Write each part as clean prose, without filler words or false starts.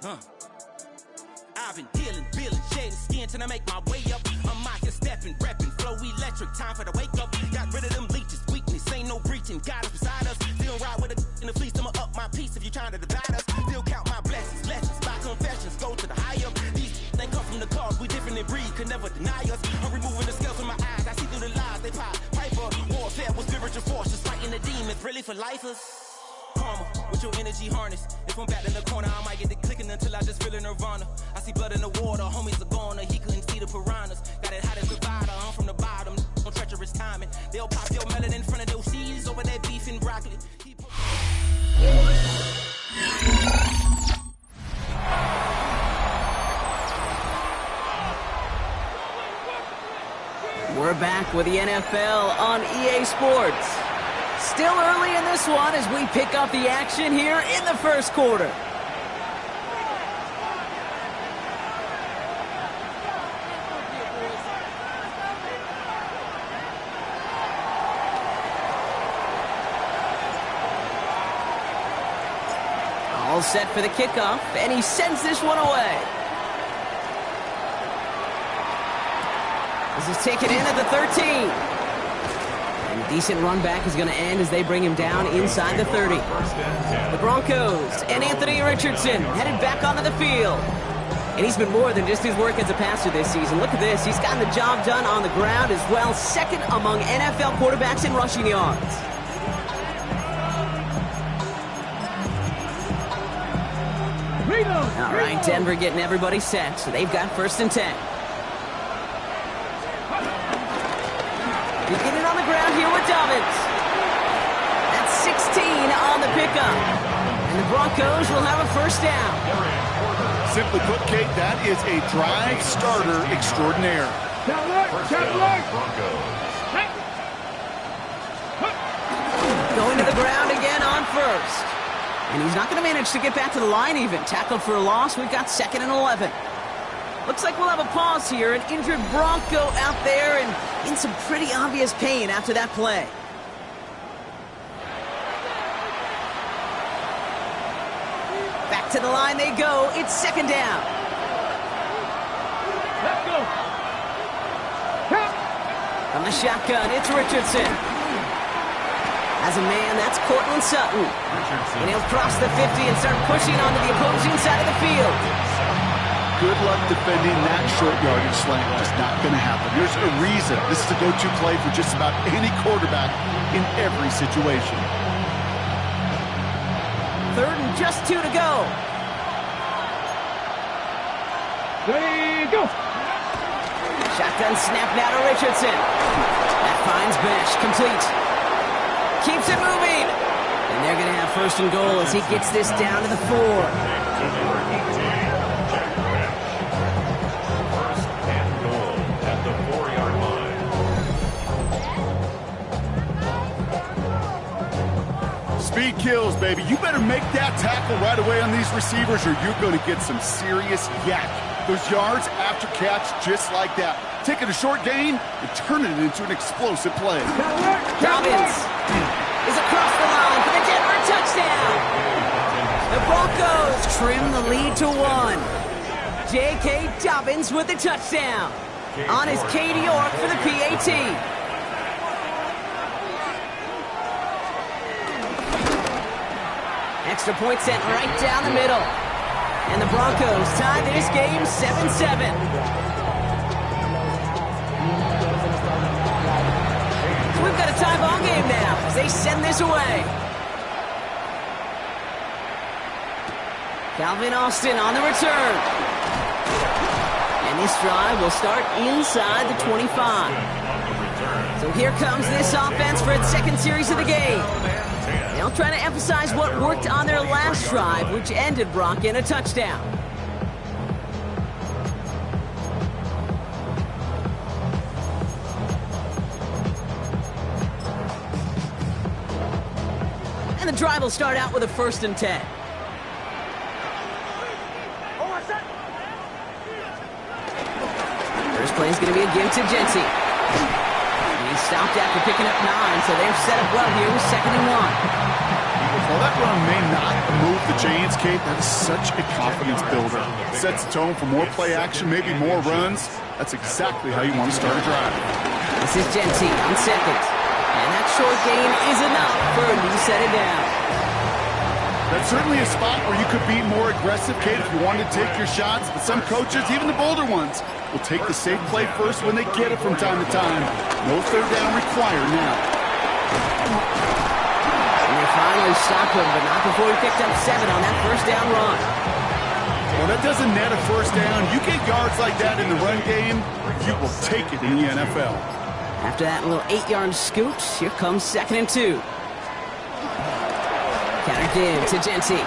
I've been dealing, shedding skin till I make my way up. I'm out here stepping, repping, flow electric, time for the wake up. Got rid of them leeches, weakness, ain't no breaching. God is beside us, still ride with a in the fleece. I'ma up my piece if you trying to divide us. Still count my blessings, lessons, my confessions, go to the higher. These they come from the cause, we different in breed, could never deny us. I'm removing the scales from my eyes, I see through the lies, they pop. Piper, warfare with spiritual forces, fighting the demons, really for lifers. Karma, with your energy harness. If I'm back in the corner, I might get the clicking until I just feel a nirvana. I see blood in the water, homies are gone, he couldn't see the piranhas. Got it hot as divider, I'm from the bottom, on treacherous timing. They'll pop your melon in front of those seeds over that beef and broccoli. We're back with the NFL on EA Sports. Still early in this one as we pick up the action here in the first quarter. All set for the kickoff, and he sends this one away. This is taken in at the 13. And a decent run back is going to end as they bring him down inside the 30. The Broncos and Anthony Richardson headed back onto the field. And he's been more than just his work as a passer this season. Look at this. He's gotten the job done on the ground as well. Second among NFL quarterbacks in rushing yards. All right, Denver getting everybody set. So they've got 1st and 10. Beginning on the ground here with Dobbins. That's 16 on the pickup. And the Broncos will have a 1st down. Simply put, Kate, that is a drive starter extraordinaire. Going to the ground again on 1st. And he's not going to manage to get back to the line even. Tackled for a loss. We've got 2nd and 11. Looks like we'll have a pause here. An injured Bronco out there and in some pretty obvious pain after that play. Back to the line they go. It's 2nd down. Let's go. From the shotgun, it's Richardson. As a man, that's Cortland Sutton. And he'll cross the 50 and start pushing onto the opposing side of the field. Good luck defending that short yardage slant. Just not going to happen. There's a reason this is a go-to play for just about any quarterback in every situation. 3rd and just 2 to go. Ready, go. Shotgun snap now to Richardson. That finds Besh, complete. Keeps it moving. And they're going to have 1st and goal as he gets this down to the 4. Speed kills, baby. You better make that tackle right away on these receivers or you're going to get some serious yak. Those yards after catch just like that. Taking a short gain and turning it into an explosive play. Dobbins is across the line for the Denver touchdown. The Broncos trim the lead to 1. J.K. Dobbins with the touchdown. On his Katie York for the PAT. Extra point sent right down the middle. And the Broncos tie this game 7-7. We've got a tie ball game now as they send this away. Calvin Austin on the return. And this drive will start inside the 25. So here comes this offense for its 2nd series of the game. They'll try to emphasize what worked on their last drive, which ended Brock in a touchdown. And the drive will start out with a 1st and 10. First play is going to be a give to Jency. He stopped after picking up 9, so they're set up well here with 2nd and 1. While that run may not move the chains, Kate, that is such a confidence builder. It sets the tone for more play action, maybe more runs. That's exactly how you want to start a drive. This is Genty on second. And that short gain is enough for a new set it down. That's certainly a spot where you could be more aggressive, Kate, if you wanted to take your shots. But some coaches, even the bolder ones, will take the safe play first when they get it from time to time. No third down required now. And they finally stopped him, but not before he picked up 7 on that first down run. Well, that doesn't net a first down. You get yards like that in the run game, you will take it in the NFL. After that little 8-yard scoot, here comes 2nd and 2. Counter give to Genty.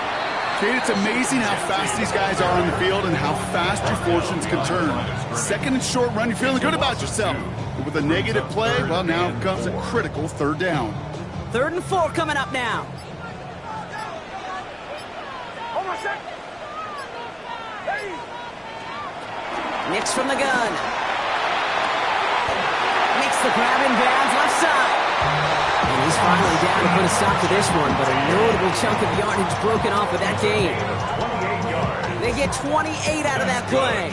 Kate, it's amazing how fast these guys are on the field and how fast your fortunes can turn. 2nd and short run, you're feeling good about yourself. But with a negative play, well, now comes a critical third down. 3rd and 4 coming up now. Nix from the gun. Makes the grab in bounds left side. And he's finally down to put a stop to this one, but a notable chunk of yardage broken off with that gain. They get 28 out of that play.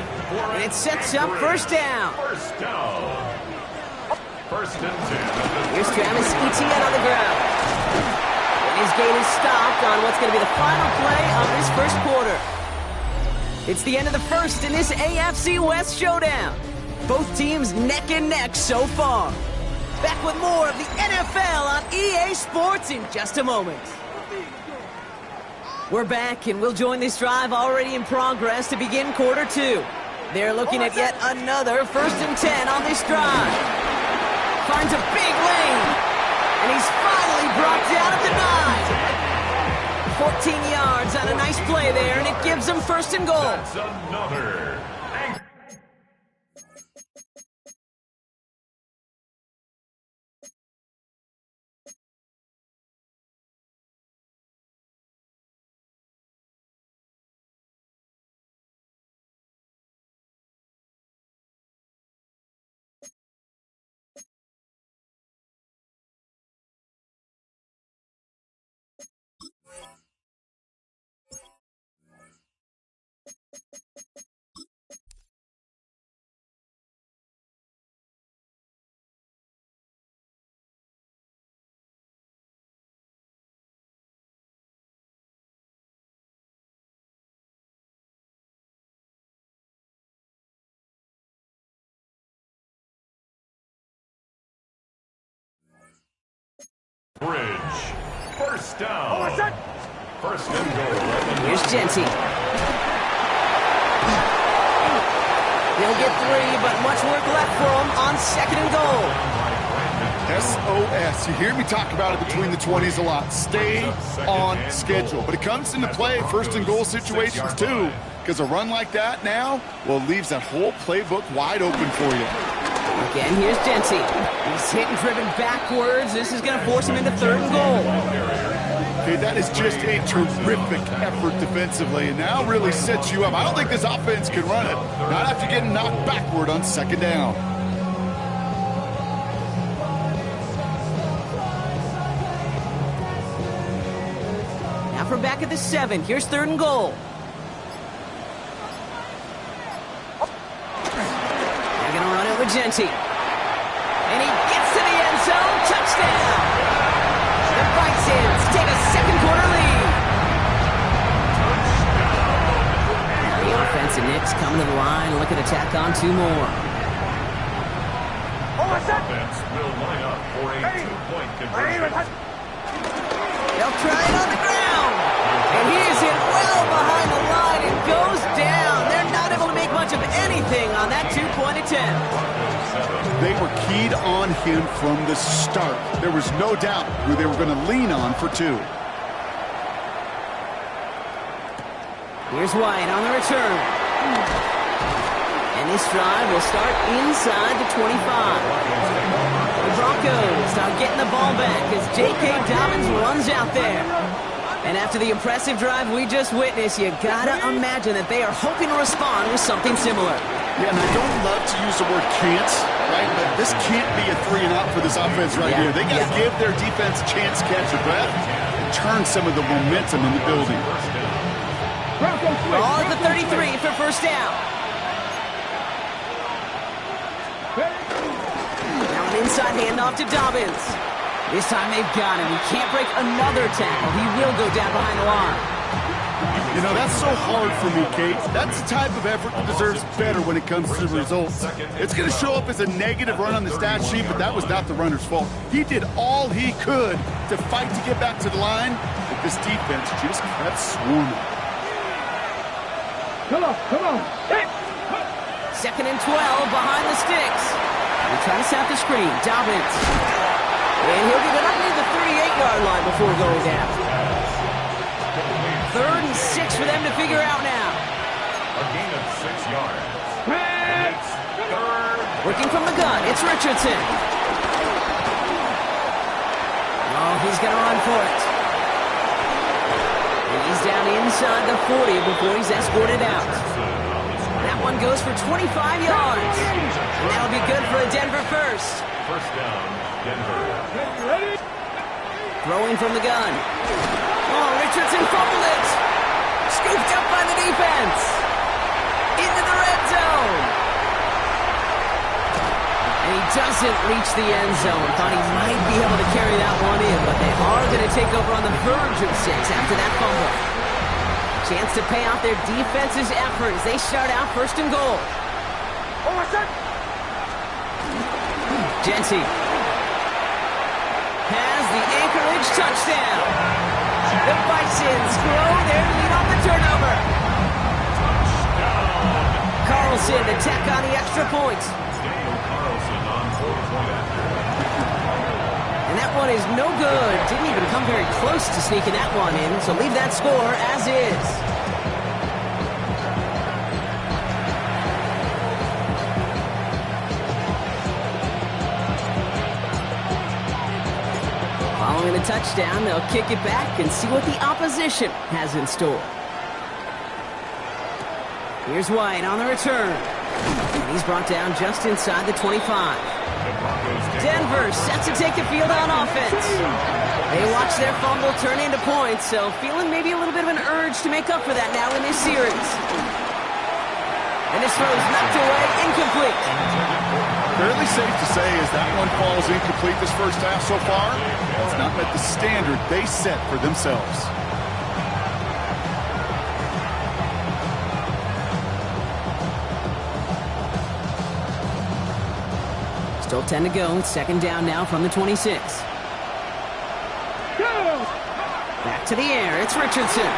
And it sets up first down. First and 10. Here's Travis Etienne on the ground. And his gain is stopped on what's going to be the final play of this first quarter. It's the end of the first in this AFC West showdown. Both teams neck and neck so far. Back with more of the NFL on EA Sports in just a moment. We're back, and we'll join this drive already in progress to begin quarter 2. They're looking at yet another 1st and 10 on this drive. Finds a big lane, and he's finally brought down at the 9. 14 yards on a nice play there, and it gives them 1st and goal. That's another. Bridge. First down. First and goal. Here's Genty. He'll get 3, but much work left for him on 2nd and goal. SOS. You hear me talk about it between the 20s a lot. Stay on schedule. But it comes into play 1st and goal situations too. Because a run like that now, well, leaves that whole playbook wide open for you. Again, here's Genty. He's hit and driven backwards. This is going to force him into 3rd and goal. Okay, that is just a terrific effort defensively, and now really sets you up. I don't think this offense can run it, not after getting knocked backward on 2nd down. Now for back at the 7. Here's 3rd and goal. They're going to run it with Genty. And he gets to the end zone. Touchdown! The Vikings take a second quarter lead. Now the offense and Knicks come to the line, looking to tack on 2 more. Offense will line up for a 2-point conversion. They'll try it on the ground. And he is hit well behind the line and goes down. They're not able to make much of anything on that 2-point attempt. They were keyed on him from the start. There was no doubt who they were going to lean on for 2. Here's White on the return. And this drive will start inside the 25. The Broncos start getting the ball back as J.K. Dobbins runs out there. And after the impressive drive we just witnessed, you gotta imagine that they are hoping to respond with something similar. Yeah, and I don't love to use the word can't, right? But this can't be a 3-and-out for this offense right here. They got to give their defense a chance to catch their breath and turn some of the momentum in the building. Ball at the 33 for first down. Now an inside handoff to Dobbins. This time they've got him. He can't break another tackle. He will go down behind the line. You know, that's so hard for me, Kate. That's the type of effort that deserves better when it comes to the results. It's going to show up as a negative run on the stat sheet, but that was not the runner's fault. He did all he could to fight to get back to the line, but this defense just kept swarming. Come on. Hey. Second and 12 behind the sticks. They're trying to set the screen. Dobbins. And he'll get it up near the 38-yard line before going down. 3rd and 6 for them to figure out now. A gain of 6 yards. It's 3rd. Working from the gun, it's Richardson. Oh, he's going to run for it. And he's down inside the 40 before he's escorted out. That one goes for 25 yards. And that'll be good for a Denver first. First down, Denver. Throwing from the gun. Oh, Richardson fumbled it. Scooped up by the defense. Into the red zone. And he doesn't reach the end zone. Thought he might be able to carry that one in, but they are going to take over on the verge of 6 after that fumble. Chance to pay off their defense's effort as they start out 1st and goal. Jency has the Anchorage touchdown. The Bisons grow their lead on the turnover. Carlson to tack on the extra point. And that one is no good. Didn't even come very close to sneaking that one in, so leave that score as is. Following a touchdown, they'll kick it back and see what the opposition has in store. Here's White on the return. And he's brought down just inside the 25. Denver set to take the field on offense. They watch their fumble turn into points, so feeling maybe a little bit of an urge to make up for that now in this series. And this throw is knocked away, incomplete. Fairly safe to say as that one falls incomplete this first half so far, it's not met the standard they set for themselves. Still 10 to go. 2nd down now from the 26. Back to the air. It's Richardson.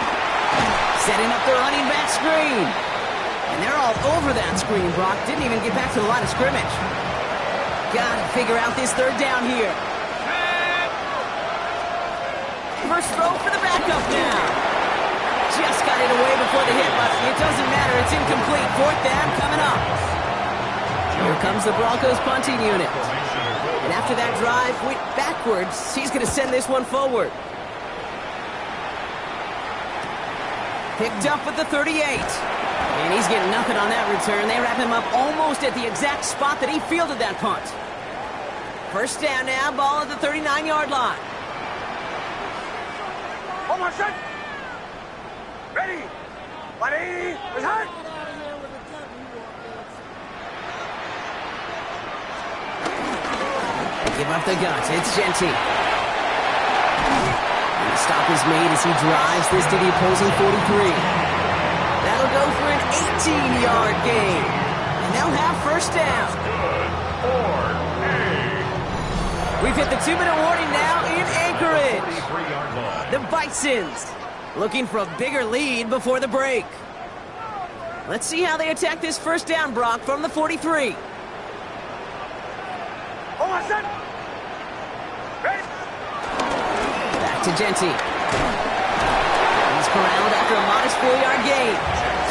Setting up the running back screen. And they're all over that screen, Brock. Didn't even get back to the line of scrimmage. Gotta figure out this 3rd down here. First throw for the backup now. Just got it away before the hit, but it doesn't matter. It's incomplete. 4th down coming up. Here comes the Broncos punting unit. And after that drive went backwards, he's going to send this one forward. Picked up at the 38. And he's getting nothing on that return. They wrap him up almost at the exact spot that he fielded that punt. First down now, ball at the 39-yard line. Hold on, set. Ready. Buddy. Let's hit. Give up the guts. It's Genty. And the stop is made as he drives this to the opposing 43. That'll go for an 18-yard gain. And they'll have first down. We've hit the 2-minute warning now in Anchorage. The Bisons looking for a bigger lead before the break. Let's see how they attack this first down, Brock, from the 43. Hold on, set. Back to Genty. He's corralled after a modest 4-yard gain.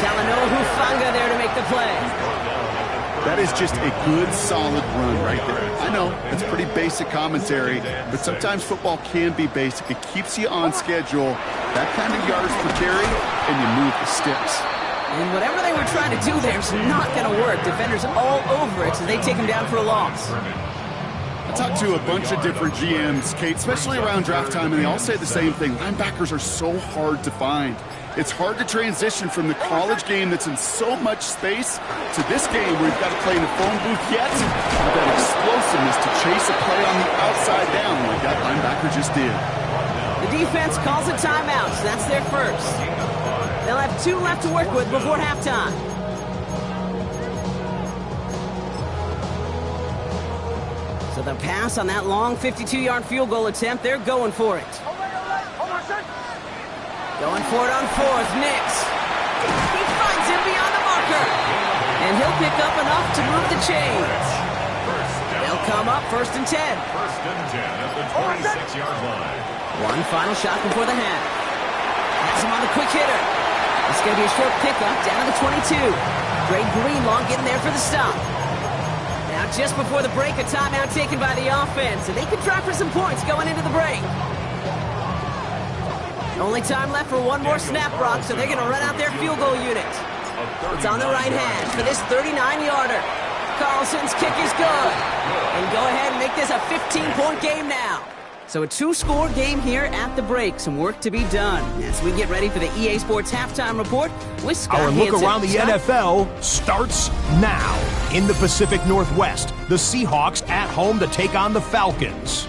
Talanoa Hufanga there to make the play. That is just a good, solid run right there. I know, it's pretty basic commentary, but sometimes football can be basic. It keeps you on schedule, that kind of yards per carry, and you move the sticks. And whatever they were trying to do there is not going to work. Defenders all over it, so they take him down for a loss. talked to a bunch of different GMs, Kate, especially around draft time, and they all say the same thing. Linebackers are so hard to find. It's hard to transition from the college game that's in so much space to this game where you've got to play in a phone booth yet with that explosiveness to chase a play on the outside down like that linebacker just did. The defense calls a timeout, so that's their first. They'll have 2 left to work with before halftime. So the pass on that long 52-yard field goal attempt, they're going for it. Going for it on 4th, Nix. He finds him beyond the marker. And he'll pick up enough to move the chains. They'll come up 1st and 10. 1st and 10 at the 26-yard line. One final shot before the half. Has him on the quick hitter. It's going to be a short pickup down to the 22. Greg Greenlaw getting there for the stop. Now just before the break, a timeout taken by the offense. And they could try for some points going into the break. Only time left for one more snap, Brock, so they're going to run out their field goal unit. It's on the right hand for this 39-yarder. Carlson's kick is good. And go ahead and make this a 15-point game now. So a 2-score game here at the break. Some work to be done as we get ready for the EA Sports Halftime Report with Scott Our look Hansen. around the Scott? NFL starts now. In the Pacific Northwest, the Seahawks at home to take on the Falcons.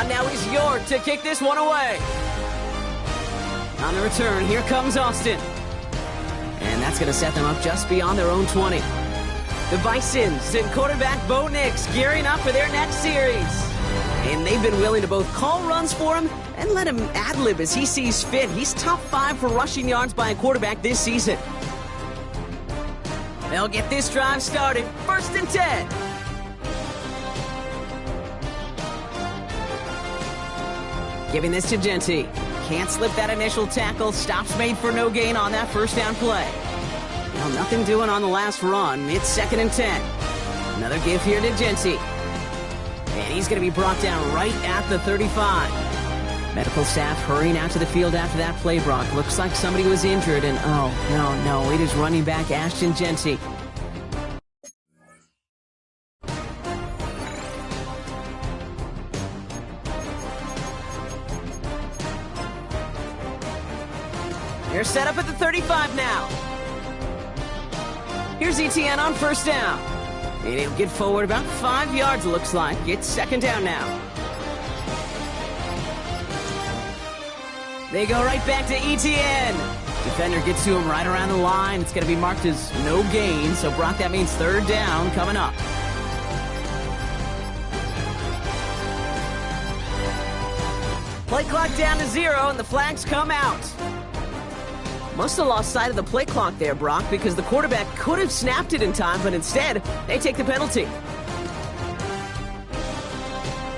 Now he's York to kick this one away. On the return, here comes Austin. And that's going to set them up just beyond their own 20. The Bisons and quarterback Bo Nix gearing up for their next series. And they've been willing to both call runs for him and let him ad-lib as he sees fit. He's top 5 for rushing yards by a quarterback this season. They'll get this drive started. 1st and 10. Giving this to Genty. Can't slip that initial tackle. Stops made for no gain on that 1st down play. Now nothing doing on the last run. It's 2nd and 10. Another give here to Genty. And he's going to be brought down right at the 35. Medical staff hurrying out to the field after that play, Brock. Looks like somebody was injured, and oh, no, it is running back Ashton Genty. They're set up at the 35 now. Here's ETN on 1st down. And he'll get forward about 5 yards, it looks like. It's 2nd down now. They go right back to ETN. Defender gets to him right around the line. It's going to be marked as no gain. So, Brock, that means 3rd down coming up. Play clock down to 0, and the flags come out. Must have lost sight of the play clock there, Brock, because the quarterback could have snapped it in time, but instead, they take the penalty.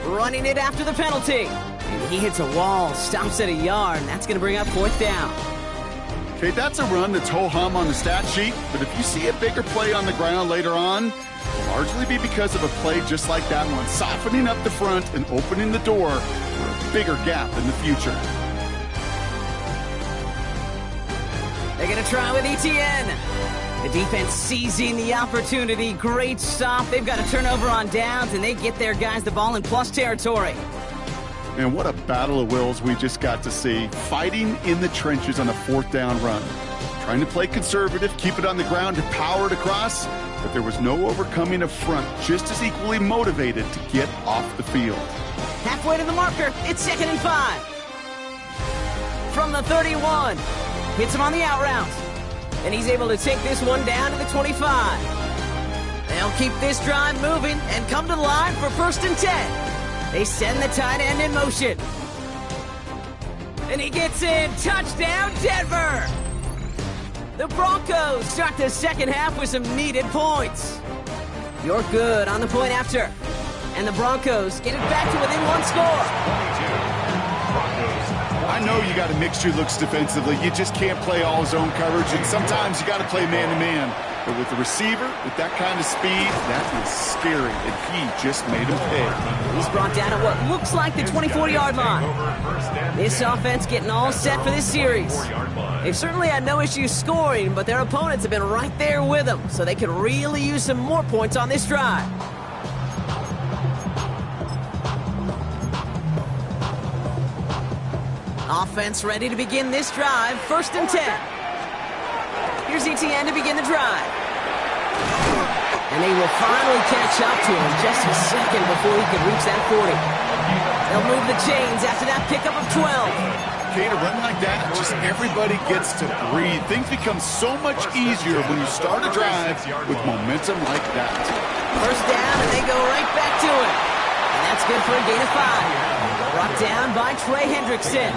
Running it after the penalty. And he hits a wall, stops at a yard, and that's going to bring up 4th down. Okay, that's a run that's ho-hum on the stat sheet, but if you see a bigger play on the ground later on, it'll largely be because of a play just like that one, softening up the front and opening the door for a bigger gap in the future. They're going to try with ETN. The defense seizing the opportunity. Great stop. They've got a turnover on downs, and they get their guys the ball in plus territory. And what a battle of wills we just got to see. Fighting in the trenches on a 4th down run. Trying to play conservative, keep it on the ground, and power it across. But there was no overcoming a front just as equally motivated to get off the field. Halfway to the marker. It's 2nd and 5. From the 31. Hits him on the out route. And he's able to take this one down to the 25. They'll keep this drive moving and come to the line for 1st and 10. They send the tight end in motion. And he gets in. Touchdown, Denver! The Broncos start the 2nd half with some needed points. You're good on the point after. And the Broncos get it back to within 1 score. I know you got a mixture looks defensively. You just can't play all zone coverage, and sometimes you got to play man-to-man. But with the receiver, with that kind of speed, that is scary, and he just made him pay. He's brought down at what looks like the 24-yard line. This offense getting all set for this series. They've certainly had no issues scoring, but their opponents have been right there with them, so they could really use some more points on this drive. Offense ready to begin this drive. 1st and 10. Here's Etienne to begin the drive. And they will finally catch up to him just a second before he could reach that 40. They'll move the chains after that pickup of 12. Okay, to run like that, just everybody gets to breathe. Things become so much easier when you start a drive with momentum like that. 1st down, and they go right back to it. And that's good for a gain of 5. Brought down by Trey Hendrickson.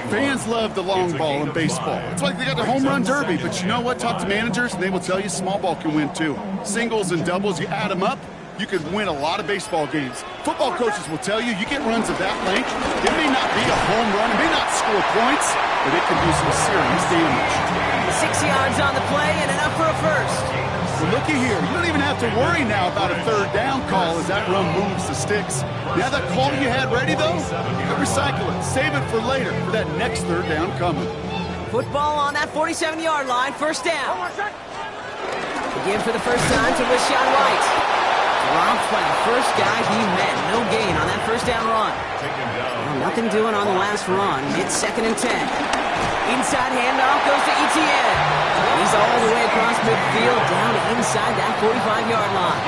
Fans love the long ball in baseball. It's like they got the home run derby, but you know what? Talk to managers, and they will tell you small ball can win too. Singles and doubles, you add them up, you can win a lot of baseball games. Football coaches will tell you get runs of that length. It may not be a home run, it may not score points, but it can do some serious damage. 6 yards on the play and enough for a first. Well, looky here. You don't even have to worry now about a 3rd down call as that run moves the sticks. Now that call you had ready, though, you can recycle it. Save it for later for that next 3rd down coming. Football on that 47-yard line. 1st down. Again for the first time to Rashawn White. Dropped by the first guy he met. No gain on that 1st down run. Well, nothing doing on the last run. It's 2nd and 10. Inside handoff goes to Etienne. He's all the way across midfield down inside that 45-yard line.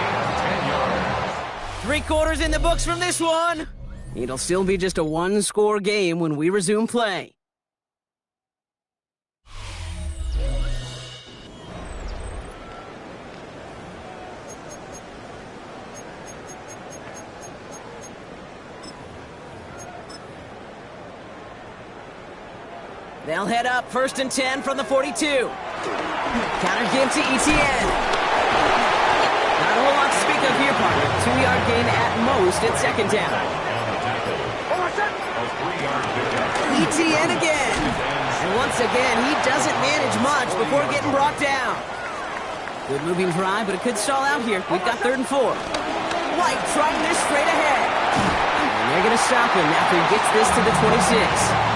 3 quarters in the books from this one. It'll still be just a 1-score game when we resume play. They'll head up 1st and 10 from the 42. Counter give to Etienne. Not a whole lot to speak of here, partner. 2-yard gain at most at 2nd down. Etienne again. And once again, he doesn't manage much before getting brought down. Good moving drive, but it could stall out here. We've got 3rd and 4. White trying this straight ahead. And they're going to stop him after he gets this to the 26.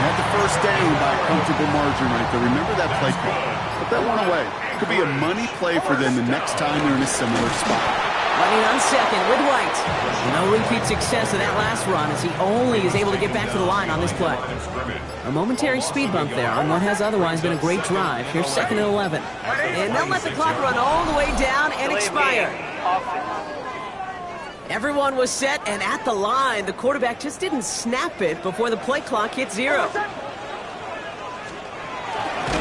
Had the 1st down by a comfortable margin right there. Remember that play call. Put that one away. Could be a money play for them the next time they're in a similar spot. Running on 2nd with White. No repeat success of that last run as he only is able to get back to the line on this play. A momentary speed bump there on what has otherwise been a great drive. Here's 2nd and 11. And they'll let the clock run all the way down and expire. Everyone was set and at the line. The quarterback just didn't snap it before the play clock hit 0.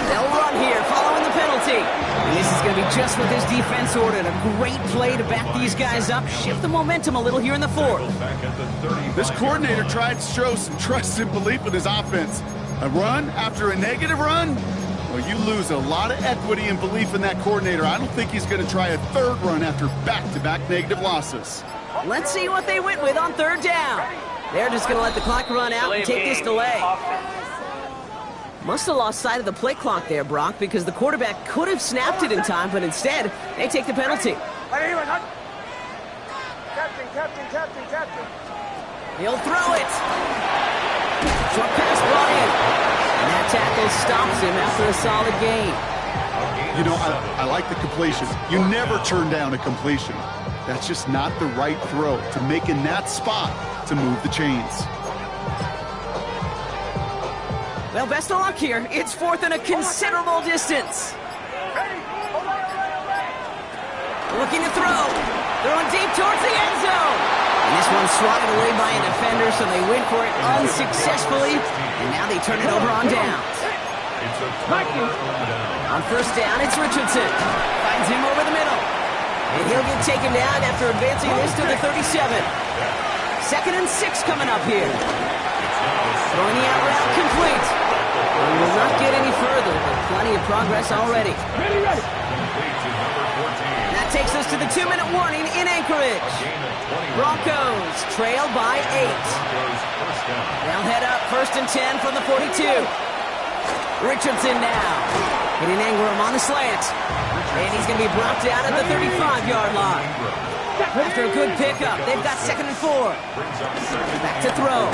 They'll run here following the penalty. And this is going to be just what this defense ordered. A great play to back these guys up, shift the momentum a little here in the 4th. This coordinator tried to show some trust and belief in his offense. A run after a negative run? Well, you lose a lot of equity and belief in that coordinator. I don't think he's going to try a 3rd run after back-to-back negative losses. Let's see what they went with on 3rd down. They're just going to let the clock run out and take this delay. Must have lost sight of the play clock there, Brock, because the quarterback could have snapped it in time, but instead, they take the penalty. Captain. He'll throw it. Short pass brought in. And that tackle stops him after a solid gain. You know, I like the completion. You never turn down a completion. That's just not the right throw to make in that spot to move the chains. Well, best of luck here. It's 4th and a considerable distance. Looking to throw. Throwing deep towards the end zone. And this one's swatted away by a defender, so they went for it unsuccessfully. And now they turn it over on downs. On 1st down, it's Richardson. Finds him over the middle. And he'll get taken down after advancing this to the 37. 2nd and 6 coming up here. Throwing the out route complete. We will not get any further, but plenty of progress already. Ready. That takes us to the 2-minute warning in Anchorage. Broncos trail by 8. They'll head up 1st and 10 from the 42. Richardson now. Hitting Ingram on the slant. And he's going to be brought down at the 35-yard line. After a good pickup, they've got 2nd and 4. Back to throw.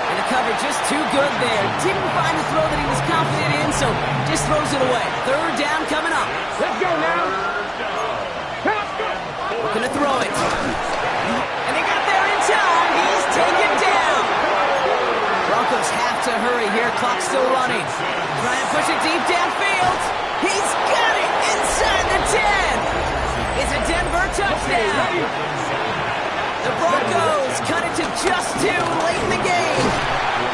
And the cover just too good there. Didn't find the throw that he was confident in, so just throws it away. 3rd down coming up. Let's go now. Looking to throw it. And they got there in time. He's Clock's still running. Trying to push it deep downfield. He's got it inside the 10. It's a Denver touchdown. The Broncos cut it to just 2 late in the game.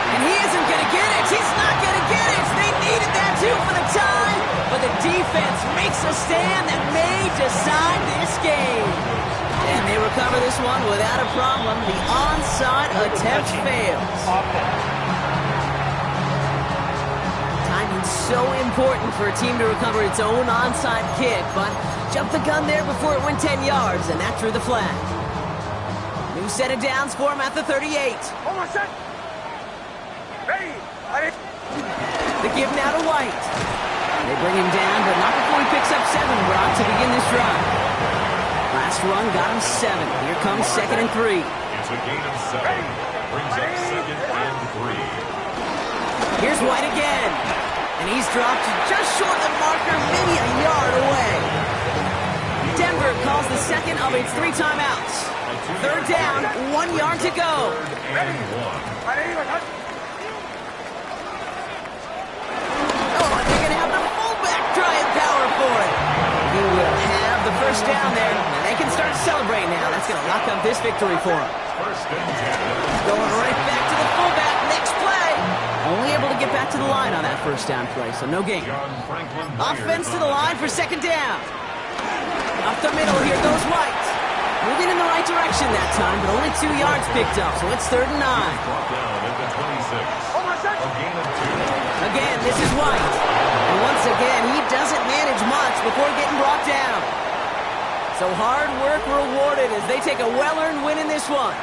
And he isn't going to get it. He's not going to get it. They needed that too for the time. But the defense makes a stand that may decide this game. And they recover this one without a problem. The onside attempt fails. Timing's so important for a team to recover its own onside kick, but jumped the gun there before it went 10 yards, and that drew the flag. New set of downs for him at the 38. Almost set. Ready. The give now to White. They bring him down, but not before he picks up 7, Brock, to begin this drive. Last run got him 7. Here comes 2nd and 3. It's a gain of 7. Brings up 2nd and 3. Here's White again. And he's dropped just short of the marker, maybe a yard away. Denver calls the second of its 3 timeouts. 3rd down, 1 yard to go. 3rd and 1. They're going to have the fullback try and power for it. He will have the 1st down there. And they can start to celebrate now. That's going to lock up this victory for them. 1st and 10. Going right back to the fullback. Next play. Only able to get back to the line on that 1st down play, so no gain. Offense to the line for 2nd down. Up the middle, here goes White. Moving in the right direction that time, but only 2 yards picked up, so it's 3rd and 9. Brought down at the 26. A gain of 2. Again, this is White. And once again, he doesn't manage much before getting brought down. So hard work rewarded as they take a well-earned win in this one.